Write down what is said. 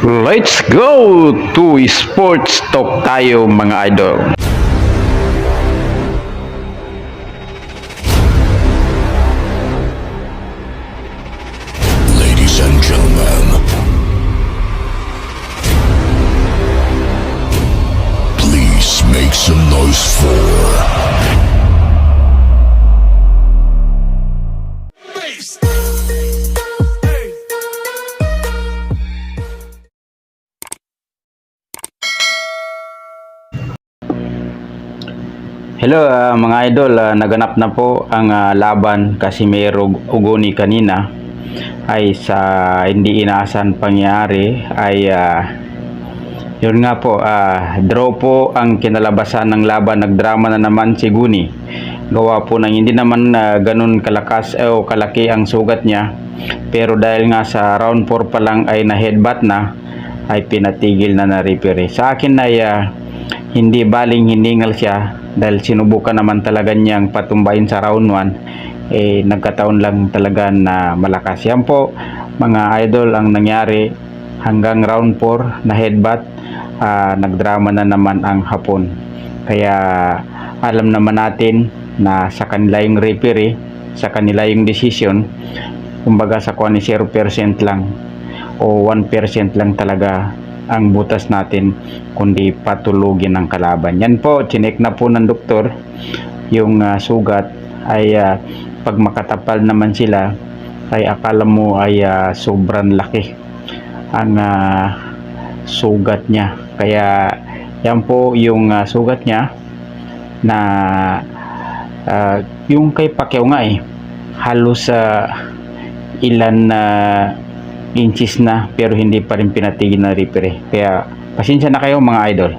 Let's go to sports talk tayo mga idol. Ladies and gentlemen, please make some noise for Hello mga idol, naganap na po ang laban Casimero Ugoni kanina ay sa hindi inaasahan pangyayari ay yun nga po, draw po ang kinalabasan ng laban. Nagdrama na naman si Guni, gawa po ng hindi naman ganun kalakas o kalaki ang sugat niya, pero dahil nga sa round 4 pa lang ay na headbutt na, ay pinatigil na referee. Sa akin ay hindi baling hiningal siya dahil sinubukan naman talaga niyang patumbayin sa round 1, nagkataon lang talaga na malakas. Yan po mga idol ang nangyari hanggang round 4 na headbutt. Nagdrama na naman ang Hapon, kaya alam naman natin na sa kanila yung referee, sa kanila yung decision. Kumbaga sa kuha ni 0% lang o 1% lang talaga ang butas natin, kundi patulugin ng kalaban. Yan po, chinek na po ng doktor yung sugat. Ay pag makatapal naman sila ay akala mo ay sobrang laki ang sugat niya. Kaya yan po yung sugat niya na yung kay Pacquiao nga halos ilan inches na, pero hindi pa rin pinatigil na referee. Kaya pasensya na kayo mga idol.